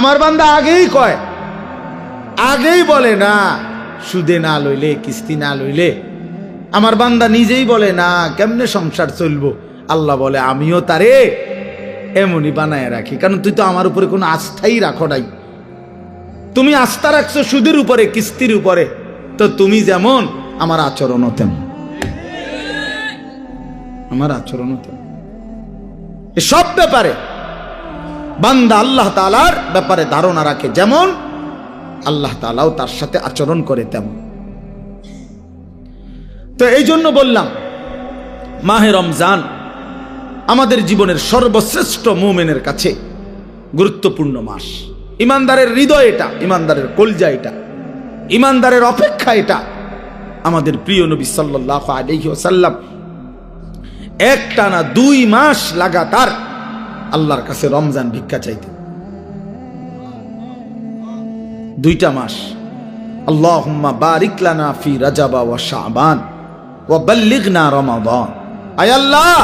আমার বান্দা আগেই কয়, আগেই বলে না সুদে না লইলে, কিস্তি না লইলে। আমার বান্দা নিজেই বলে না কেমনে সংসার চলবো। আল্লাহ বলে আমিও তারে এমনই বানায় রাখি, কারণ তুই তো আমার উপরে কোনো আস্থাই রাখো নাই। তুমি আস্থা রাখছো সুদের উপরে, কিস্তির উপরে, তো তুমি যেমন আমার আচরণও তেমন, আমার আচরণও তেমন। সব ব্যাপারে বান্দা আল্লাহ তাআলার ব্যাপারে ধারণা রাখে যেমন, আল্লাহ তাআলাও তার সাথে আচরণ করে তেমন। তো এই জন্য বললাম মাহে রমজান আমাদের জীবনের সর্বশ্রেষ্ঠ মুমিনের কাছে গুরুত্বপূর্ণ মাস। ইমানদারের হৃদয় এটা, ইমানদারের কলজা এটা, ইমানদারের অপেক্ষা এটা। আমাদের প্রিয় নবী সাল্লাল্লাহু আলাইহি ওয়াসাল্লাম একটানা 2 মাস লাগাতার আল্লাহর কাছে রমজান ভিক্ষা চাইতেন। 2টা মাস। আল্লাহুম্মা বারিক লানা ফি রাজাব ওয়া শাবান ওয়া বাল্লিগনা রমাদান। আয় আল্লাহ,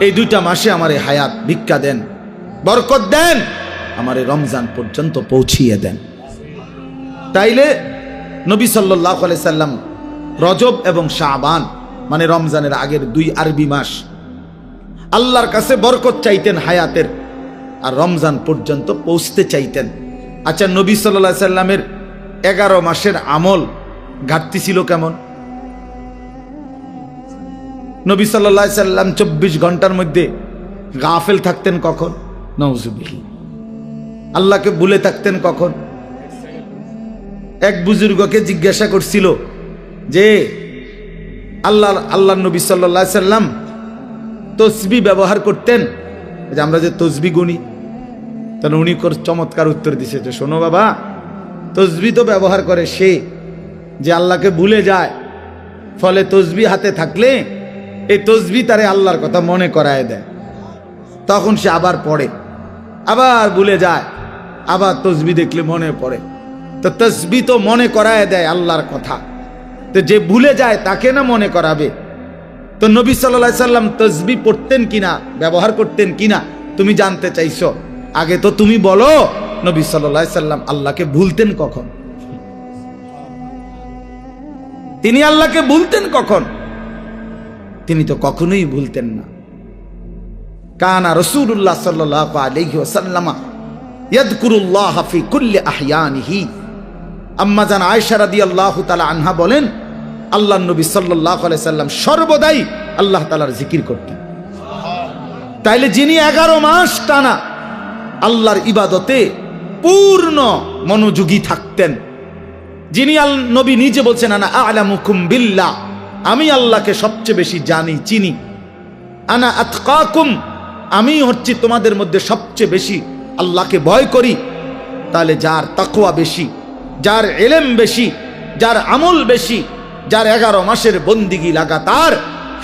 এই 2টা মাসে আমারে হায়াত ভিক্ষা দেন, বরকত দেন, আমারে রমজান পর্যন্ত পৌঁছিয়ে দেন। তাইলে নবী সাল্লাল্লাহু আলাইহি সাল্লাম রজব এবং শাবান মানে রমজানের আগের 2 আরবি মাস আল্লাহর কাছে বরকত চাইতেন হায়াতের, আর রমজান পর্যন্ত পৌঁছতে চাইতেন। আচ্ছা, নবী সাল্লাল্লাহু আলাইহি সাল্লামের 11 মাসের আমল ঘাটতি ছিল কেমন? নবী সাল্লাল্লাহু আলাইহি সাল্লাম 24 ঘন্টার মধ্যে গাফেল থাকতেন কখন? নাউজুবিল্লাহ। আল্লাহকে ভুলে থাকতেন কখন? এক বুজুর্গকে জিজ্ঞাসা করছিল যে আল্লাহ নবী সাল্লাল্লাহু আলাইহি সাল্লাম তসবিহ ব্যবহার করতেন, যে আমরা যে তসবিহ গুনি, তাহলে উনি চমৎকার উত্তর দিছে যে শোনো বাবা, তসবিহ তো ব্যবহার করে সে যে আল্লাহকে ভুলে যায়, ফলে তসবিহ হাতে থাকলে এই তসবিহ তারে আল্লাহর কথা মনে করায় দেয়, তখন সে আবার পড়ে, আবার ভুলে যায়, আবার তসবিহ দেখলে মনে পড়ে। তো তসবিহ তো মনে করায় দেয় আল্লাহর কথা, তো যে ভুলে যায় তাকে না মনে করাবে। তো নবী সাল্লাল্লাহু আলাইহি সাল্লাম তসবিহ পড়তেন কিনা, ব্যবহার করতেন কিনা তুমি জানতে চাইছো, আগে তো তুমি বলো নবী সাল্লাল্লাহু আলাইহি সাল্লাম আল্লাহকে ভুলতেন কখন? তিনি আল্লাহকে ভুলতেন কখন? তিনি তো কখনোই ভুলতেন না। কানা রাসূলুল্লাহ সাল্লাল্লাহু আলাইহি ওয়াসাল্লাম ইয়াযকুরুল্লাহ ফি কুল্লি আহয়ানিহি। আম্মা জান আয়েশা রাদিয়াল্লাহু তাআলা আনহা বলেন, আল্লাহর নবী সাল্লাল্লাহু আলাইহি সাল্লাম সর্বদাই আল্লাহ তাআলার জিকির করতেন। তাইলে যিনি 11 মাস টানা আল্লাহর ইবাদতে পূর্ণ মনোযোগী থাকতেন, যিনি নবী নিজে বলছেন আনা আ'লামুকুম বিল্লাহ, আমি আল্লাহকে সবচেয়ে বেশি জানি চিনি, আনা আতকাকুম, আমি হচ্ছি তোমাদের মধ্যে সবচেয়ে বেশি আল্লাহকে ভয় করি। তাহলে যার তাকওয়া বেশি, যার ইলম বেশি, যার আমল বেশি, যার 11 মাসের বন্দিগি লাগাতার,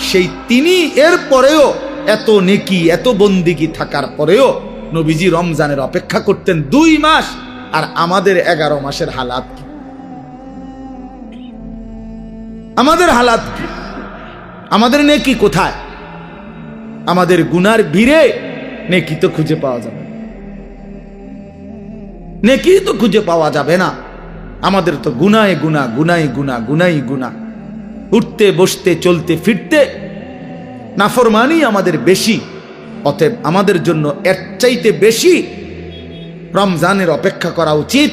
সেই তিনি এর পরেও এত নেকি এত বন্দিগি থাকার পরেও নবীজি রমজানের অপেক্ষা করতেন 2 মাস। আর আমাদের 11 মাসের হালাত কি? আমাদের হালাত কি? আমাদের নেকি কোথায়? আমাদের গুনার ভিড়ে নেকি তো খুঁজে পাওয়া যাবে, নেকি তো খুঁজে পাওয়া যাবে না। আমাদের তো গুনায় গুনাহ, গুনাই গুনাহ, গুনাই গুনাহ, উঠতে বসতে চলতে ফিরতে নাফরমানি আমাদের বেশি। অতএব আমাদের জন্য এর চাইতে বেশি রমজানের অপেক্ষা করা উচিত,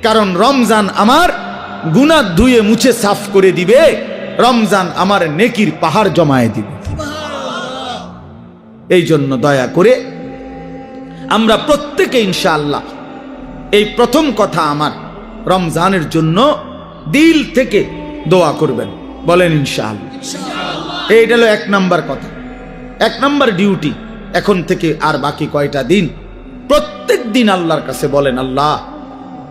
কারণ রমজান আমার গুনাহ ধুয়ে মুছে সাফ করে দিবে, রমজান আমার নেকির পাহাড় জমায়ে দিবে। এই জন্য দয়া করে আমরা প্রত্যেকে ইনশাআল্লাহ, এই প্রথম কথা আমার, রমজানের জন্য দিল থেকে দোয়া করবেন, বলেন ইনশাআল্লাহ। এইটা হলো 1 নাম্বার কথা, 1 নাম্বার ডিউটি। এখন থেকে আর বাকি কয়টা দিন প্রত্যেক দিন আল্লাহর কাছে বলেন, আল্লাহ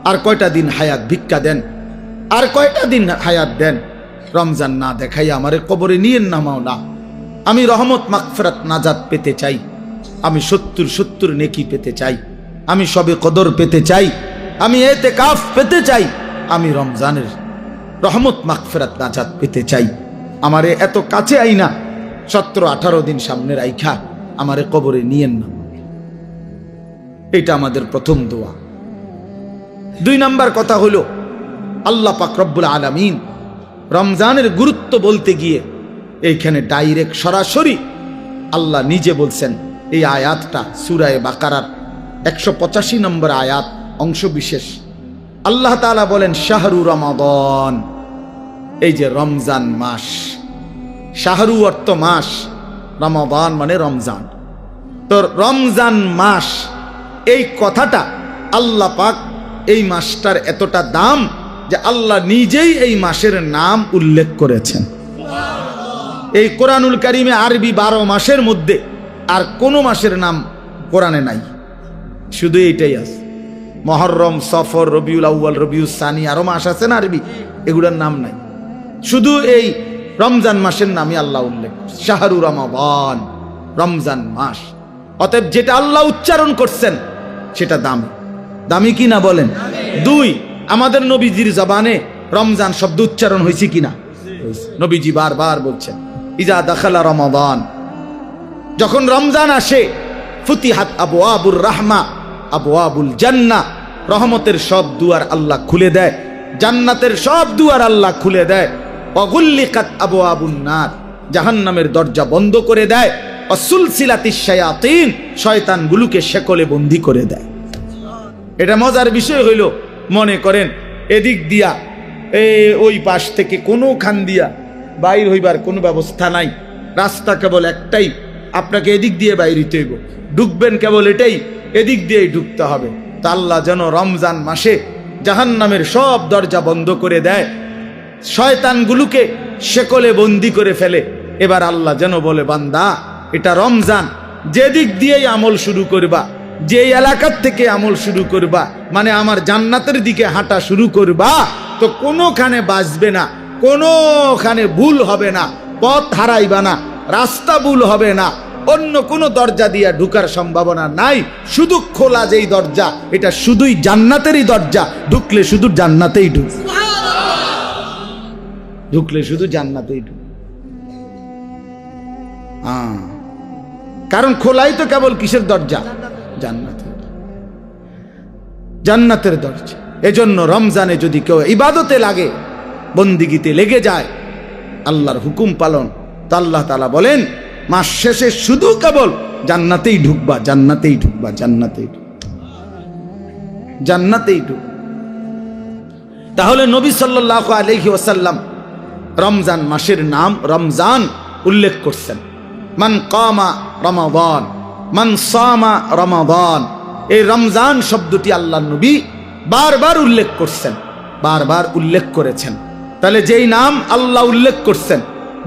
আর কয়টা দিন হায়াত ভিক্ষা দেন, আর কয়টা দিন হায়াত দেন, রমজান না দেখাইয়া আমারে কবরে নিয়েন না মাওলা। আমি রহমত মাগফিরাত নাজাত পেতে চাই, আমি 70 নেকি পেতে চাই, আমি সবে কদর পেতে চাই, আমি ইতিকাফ পেতে চাই, আমি রমজানের রহমত মাগফিরাত নাজাত পেতে চাই। আমারে এত কাছে আইনা 17-18 দিন সামনে রাইখা আমারে কবরে নিয়েন না। এটা আমাদের প্রথম দোয়া। দুই নাম্বার কথা হলো আল্লাহ পাক রব্বুল আলামিন রমজানের গুরুত্ব বলতে গিয়ে এইখানে ডাইরেক্ট সরাসরি আল্লাহ নিজে বলছেন। এই আয়াতটা সূরা বাকারার 185 নম্বর আয়াত অংশ বিশেষ। আল্লাহ তাআলা বলেন শাহরু রমাদান, এই যে রমজান মাস, শাহরু অর্থ মাস, রমাদান মানে রমজান। তো রমজান মাস এই কথাটা আল্লাহ পাক এই মাসটার এতটা দাম যে আল্লাহ নিজেই এই মাসের নাম উল্লেখ করেছেন। এই কোরআনুল কারিমে আরবি 12 মাসের মধ্যে আর কোন মাসের নাম কোরআনে নাই, শুধু এইটাই আছে। মুহররম, সফর, রবিউল আউয়াল, রবিউল সানি, আরো মাস আছে না আরবি, এগুলোর নাম নাই। শুধু এই রমজান মাসের নামই আল্লাহ উল্লেখ, শাহরু রমাদান, রমজান মাস। অতএব যেটা আল্লাহ উচ্চারণ করছেন সেটা দামি। দামি কি না বলেন? দুই, আমাদের নবীজির জবানে রমজান শব্দ উচ্চারণ হয়েছে কিনা? নবীজি বারবার বলছেন ইজা দাখালা রমাদান, যখন রমজান আসে, ফুতিহাত আবওয়াবুর রাহমা, আবওয়াবুল জান্নাহ, রহমতের সব দুয়ার আল্লাহ খুলে দেয়, জান্নাতের সব দুয়ার আল্লাহ খুলে দেয়। ওয়াগুল্লিকাত আবওয়াবুন নার, জাহান্নামের দরজা বন্ধ করে দেয়। ওয়াসুলসিলাতিশ শায়াতিন, শয়তানগুলোকে শেকলে বন্দী করে দেয়। এটা মজার বিষয় হইল, মনে করেন এদিক দিয়া ওই পাশ থেকে কোনো খান দিয়া বাইর হইবার কোনো ব্যবস্থা নাই, রাস্তা কেবল একটাই, আপনাকে এদিক দিয়ে বাইর হইতে হইব, ঢুকবেন কেবল এটাই, এদিক দিয়েই ঢুকতে হবে। তা আল্লাহ যেন রমজান মাসে জাহান্নামের সব দরজা বন্ধ করে দেয়, শয়তানগুলোকে শেকলে বন্দি করে ফেলে। এবার আল্লাহ যেন বলে, বান্দা এটা রমজান, যেদিক দিয়েই আমল শুরু করবা, যে এলাকার থেকে আমল শুরু করবা, মানে আমার জান্নাতের দিকে হাঁটা শুরু করবা, তো কোনোখানে বাঁচবে না, কোনোখানে ভুল হবে না, পথ হারাইবা না, রাস্তা ভুল হবে না, অন্য কোনো দরজা দিয়ে ঢুকার সম্ভাবনা নাই। শুধু খোলা যেই দরজা, এটা শুধুই জান্নাতেরই দরজা, ঢুকলে শুধু জান্নাতেই ঢুক, ঢুকলে শুধু জান্নাতেই ঢুক। কারণ খোলাই তো কেবল কিসের দরজা? জান্নাতের, জান্নাতের দরজা। এজন্য রমজানে যদি কেউ ইবাদতে লাগে, বন্দিগিতে লেগে যায়, আল্লাহর হুকুম পালন, তা আল্লাহ তাআলা বলেন মাস শেষে শুধু কেবল জান্নাতেই ঢুকবা, জান্নাতেই ঢুকবা, জান্নাতেই ঢুকবা, জান্নাতেই ঢুক। তাহলে নবী সাল্লাল্লাহু আলাইহি ওয়াসাল্লাম রমজান মাসের নাম রমজান উল্লেখ করছেন। মান কামা রমাদান, মান সামা রমাদান, এই রমজান শব্দটি আল্লাহ নবী বারবার উল্লেখ করছেন, বারবার উল্লেখ করেছেন। তাহলে যেই নাম আল্লাহ উল্লেখ করছেন,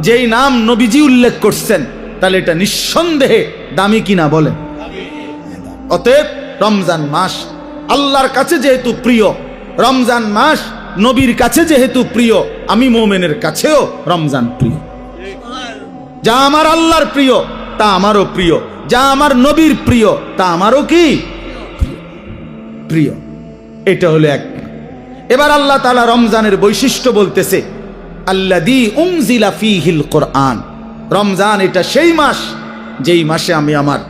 যেই নাম নবীজি উল্লেখ করছেন, তাহলে এটা নিঃসন্দেহে দামি কিনা বলেন? অতএব রমজান মাস আল্লাহর কাছে যেহেতু প্রিয়, রমজান মাস নবীর কাছে যেহেতু প্রিয়, আমি মোমেনের কাছেও রমজান প্রিয়। যা আমার আল্লাহর প্রিয় তা আমারও প্রিয়, যা আমার নবীর প্রিয় তা আমারও কি প্রিয়। এটা হলো এক। এবার আল্লাহ তাআলা রমজানের বৈশিষ্ট্য বলতেছে, আল্লাযী উনজিলা ফীহিল কোরআন, রমজান এটা সেই মাস যেই মাসে আমি আমার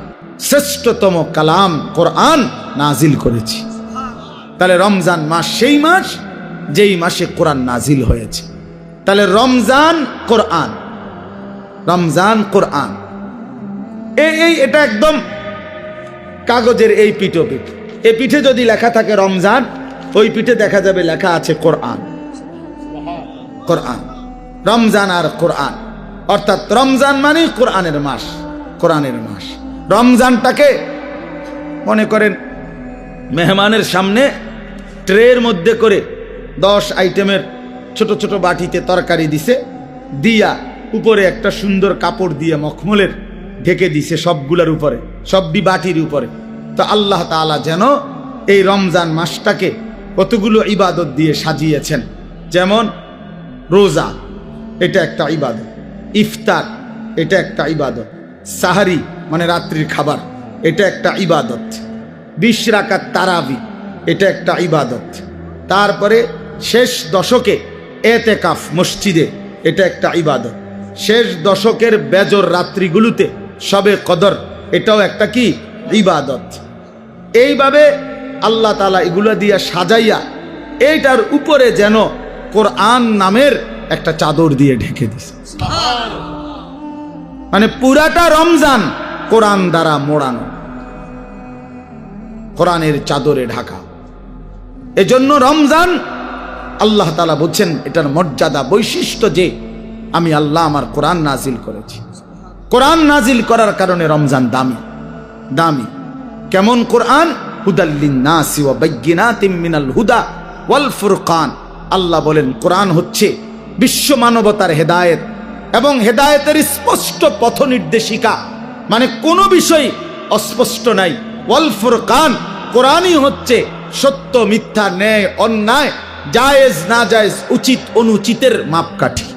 শ্রেষ্ঠতম কালাম কোরআন নাজিল করেছি। তাহলে রমজান মাস সেই মাস যেই মাসে কোরআন নাজিল হয়েছে। তাহলে রমজান কোরআন, রমজান কোরআন, এটা একদম কাগজের এই পিঠোপিঠ, এই পিঠে যদি লেখা থাকে রমজান, ওই পিঠে দেখা যাবে লেখা আছে কোরআন। কোরআন, রমজান আর কোরআন, অর্থাৎ রমজান মানে কোরআনের মাস, কোরআনের মাস। রমজানটাকে মনে করেন মেহমানের সামনে ট্রের মধ্যে করে 10 আইটেমের ছোট ছোট বাটিতে তরকারি দিছে, দিয়া উপরে একটা সুন্দর কাপড় দিয়ে মখমলের ঢেকে দিছে সবগুলোর উপরে, সবটি বাটির উপরে। তো আল্লাহ তাআলা যেন এই রমজান মাসটাকে কতগুলো ইবাদত দিয়ে সাজিয়েছেন। যেমন রোজা, এটা একটা ইবাদত, ইফতার এটা একটা ইবাদত, সাহারি মানে রাত্রির খাবার এটা একটা ইবাদত, 20 রাকাত তারাবি এটা একটা ইবাদত, তারপরে শেষ দশকে এতেকাফ মসজিদে এটা একটা ইবাদত, শেষ দশকের বেজর রাত্রিগুলোতে শবে কদর এটাও একটা কি ইবাদত। এইভাবে আল্লাহ তাআলা এগুলো দিয়া সাজাইয়া এইটার উপরে যেন কোরআন নামের একটা চাদর দিয়ে ঢেকে দিছে। মানে পুরাটা রমজান কোরআন দ্বারা মোড়ানো, কোরআনের চাদরে ঢাকা। এজন্য রমজান আল্লাহ তাআলা বলছেন এটার মর্যাদা বৈশিষ্ট্য যে আমি আল্লাহ আমার কোরআন নাজিল করেছি। কোরআন নাজিল করার কারণে রমজান দামি। দামি কেমন? কোরআন হুদাল লিন্নাসি ওয়া বাইয়িনাতিম মিনাল হুদা ওয়াল ফুরকান। আল্লাহ বলেন কোরআন হচ্ছে বিশ্ব মানবতার হেদায়েত এবং হেদায়েতের স্পষ্ট পথ নির্দেশিকা, মানে কোনো বিষয় অস্পষ্ট নাই। ওয়াল ফুরকান, কোরআনই হচ্ছে সত্য মিথ্যা, ন্যায় অন্যায়, জায়েজ না জায়েজ, উচিত অনুচিতের মাপকাঠি।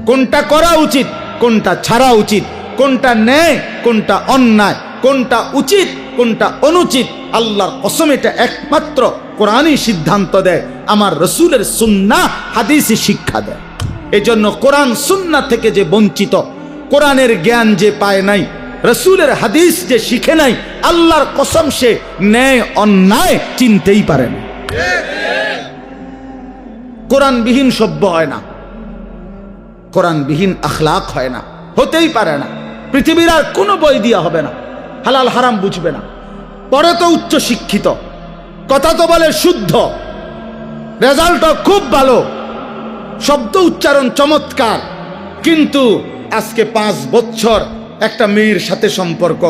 কোনটা করা উচিত, কোনটা ছাড়া উচিত, কোনটা ন্যায়, কোনটা অন্যায়, কোনটা উচিত, কোনটা অনুচিত, আল্লাহর কসম এটা একমাত্র কোরআনই সিদ্ধান্ত দেয়। আমার রসুলের সুন্নাহ হাদিসই শিক্ষা দেয়। এজন্য কোরআন সুন্নাহ থেকে যে বঞ্চিত, কোরআনের জ্ঞান যে পায় নাই, রসুলের হাদিস যে শিখে নাই, আল্লাহর কসম সে ন্যায় অন্যায় চিনতেই পারে না। কোরআনবিহীন সভ্য হয় না, কোরআনবিহীন আখলাক হয় না, হতেই পারে না। পৃথিবীর আর কোনো বই দিয়া হবে না, হালাল হারাম বুঝবে না। পরে তো উচ্চ শিক্ষিত, কথা তো বলে শুদ্ধ, রেজাল্টও খুব ভালো, শব্দ উচ্চারণ চমৎকার, কিন্তু আজকে 5 বছর একটা মেয়ের সাথে সম্পর্ক,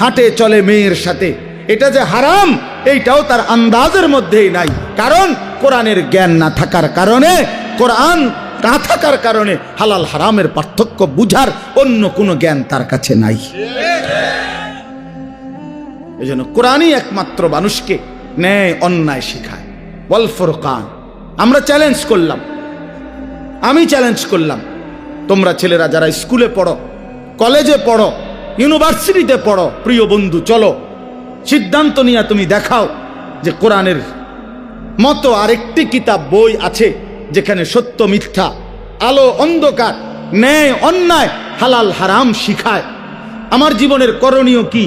হাঁটে চলে মেয়ের সাথে, এটা যে হারাম এইটাও তার আন্দাজের মধ্যেই নাই। কারণ কোরআনের জ্ঞান না থাকার কারণে, কোরআন না থাকার কারণে হালাল হারামের পার্থক্য বুঝার অন্য কোনো জ্ঞান তার কাছে নাই। এজন্য কোরআনই একমাত্র মানুষকে ন্যায় অন্যায় শেখায়। ওয়াল ফুরকান। আমরা চ্যালেঞ্জ করলাম, আমি চ্যালেঞ্জ করলাম, তোমরা ছেলেরা যারা স্কুলে পড়ো, কলেজে পড়ো, ইউনিভার্সিটিতে পড়ো, প্রিয় বন্ধু চলো সিদ্ধান্ত নিয়ে তুমি দেখাও যে কোরআনের মতো আরেকটি কিতাব বই আছে যেখানে সত্য মিথ্যা, আলো অন্ধকার, ন্যায় অন্যায়, হালাল হারাম শিখায়। আমার জীবনের করণীয় কি,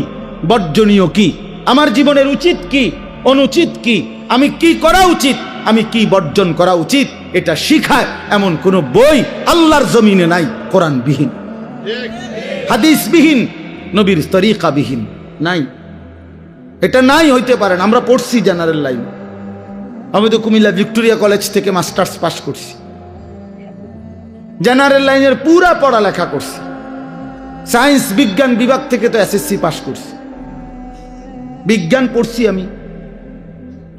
বর্জনীয় কি, আমার জীবনের উচিত কি, অনুচিত কি, আমি কি করা উচিত, আমি কি বর্জন করা উচিত, এটা শিখায় এমন কোন বই আল্লাহর জমিনে নাই কোরআনবিহীন, হাদিসবিহীন, নবীর তরিকাবিহীন নাই। এটা নাই, হইতে পারেন। আমরা পড়ছি জেনারেল লাইন, আমি তো কুমিল্লা ভিক্টোরিয়া কলেজ থেকে মাস্টার্স পাস করছি, জেনারেল লাইনের পুরা পড়ালেখা করছি, সায়েন্স বিজ্ঞান বিভাগ থেকে তো এসএসসি পাস করছি, বিজ্ঞান পড়ছি আমি।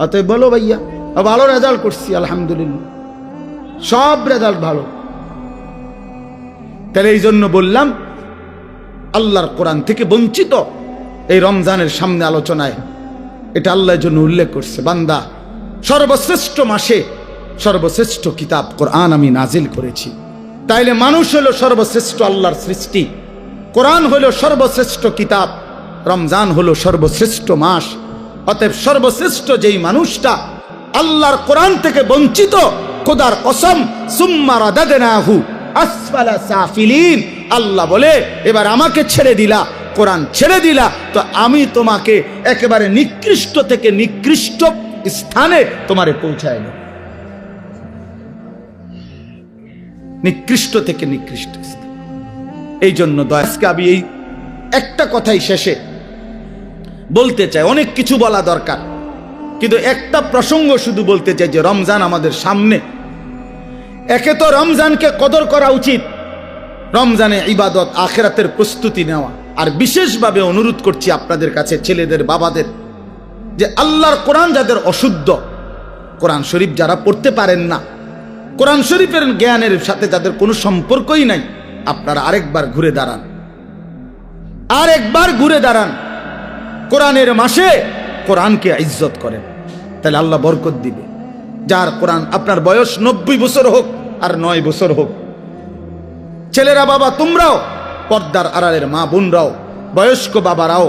অতএব বলো ভাইয়া, ভালো রেজাল্ট করছি আলহামদুলিল্লাহ, সব রেজাল্ট ভালো। তাহলে এই জন্য বললাম আল্লাহর কোরআন থেকে বঞ্চিত এই রমজানের সামনে আলোচনায় এটা আল্লাহর জন্য উল্লেখ করছে, বান্দা সর্বশ্রেষ্ঠ মাসে সর্বশ্রেষ্ঠ কিতাব কোরআন আমি নাজিল করেছি। তাইলে মানুষ হলো সর্বশ্রেষ্ঠ আল্লাহর সৃষ্টি, কোরআন হলো সর্বশ্রেষ্ঠ কিতাব, রমজান হলো সর্বশ্রেষ্ঠ মাস। অতএব সর্বশ্রেষ্ঠ যেই মানুষটা আল্লাহর কোরআন থেকে বঞ্চিত, খোদার কসম সুম্মা রাদাদনাহু আসফালা সাফিলিন, আল্লাহ বলে এবার আমাকে ছেড়ে দিলা, কোরআন ছেড়ে দিলা, তো আমি তোমাকে একেবারে নিকৃষ্ট থেকে নিকৃষ্ট স্থানে তোমারে পৌঁছায় না, নিকৃষ্ট থেকে নিকৃষ্ট স্থান। এই জন্য দয়াজকে আমি এই একটা কথাই শেষে বলতে চাই, অনেক কিছু বলা দরকার, কিন্তু একটা প্রসঙ্গ শুধু বলতে চাই যে রমজান আমাদের সামনে। একে তো রমজানকে কদর করা উচিত, রমজানে ইবাদত আখিরাতের প্রস্তুতি নেওয়া। আর বিশেষভাবে অনুরোধ করছি আপনাদের কাছে, ছেলেদের বাবাদের, যে আল্লাহর কোরআন যাদের অশুদ্ধ, কোরআন শরীফ যারা পড়তে পারেন না, কোরআন শরীফের জ্ঞানের সাথে যাদের কোনো সম্পর্কই নাই, আপনারা আরেকবার ঘুরে দাঁড়ান, আরেকবার ঘুরে দাঁড়ান। কোরআনের মাসে কোরআনকে ইজ্জত করেন, তাহলে আল্লাহ বরকত দিবে। যার কোরআন, আপনার বয়স 90 বছর হোক আর 9 বছর হোক, ছেলেরা বাবা তোমরাও, পর্দার আড়ালের মা বোনরাও, বয়স্ক বাবারাও,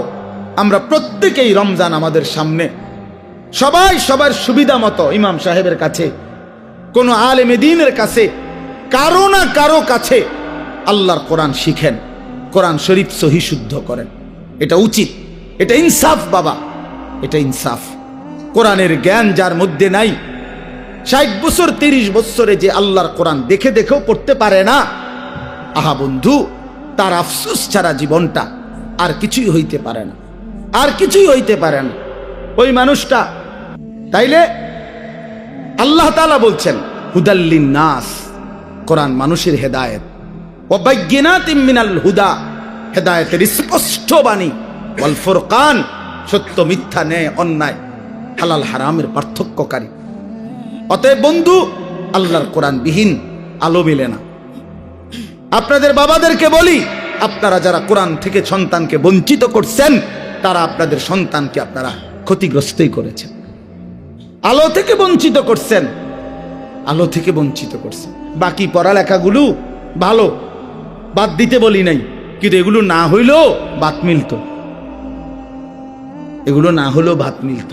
আমরা প্রত্যেকেই রমজান আমাদের সামনে, সবাই সবার সুবিধা মতো ইমাম সাহেবের কাছে, কোন আলেমে দ্বীনের কাছে, কারো না কারো কাছে আল্লাহর কোরআন শিখেন, কোরআন শরীফ সহি শুদ্ধ করেন। এটা উচিত, এটা ইনসাফ বাবা, এটা ইনসাফ। কোরআনের জ্ঞান যার মধ্যে নাই, 60 বছর 30 বছরে যে আল্লাহর কোরআন দেখে দেখেও পড়তে পারে না, আহা বন্ধু, তার আফসোস ছাড়া জীবনটা আর কিছুই হইতে পারে না, আর কিছুই হইতে পারে না ওই মানুষটা। তাইলে আল্লাহ তাআলা বলছেন হুদাল্লিন নাস, কোরআন মানুষের হেদায়েত, ওয়া বাইয়িনাতিম মিনাল হুদা, হেদায়েতের স্পষ্ট বাণী, ওয়াল ফুরকান, সত্য মিথ্যা, ন্যায় অন্যায়, হালাল হারামের পার্থক্যকারী। অতএব বন্ধু, আল্লাহর কোরআন বিহীন আলো মেলে না। আপনাদের বাবাদেরকে বলি, আপনারা যারা কোরআন থেকে সন্তানকে বঞ্চিত করছেন, তারা আপনাদের সন্তানকে আপনারা ক্ষতিগ্রস্তই করেছেন। আলো থেকে বঞ্চিত করছেন, আলো থেকে বঞ্চিত করছেন। বাকি পড়ালেখাগুলো ভালো, বাদ দিতে বলি নাই, কিন্তু এগুলো না হইলেও ভাত মিলত, এগুলো না হলেও ভাত মিলত।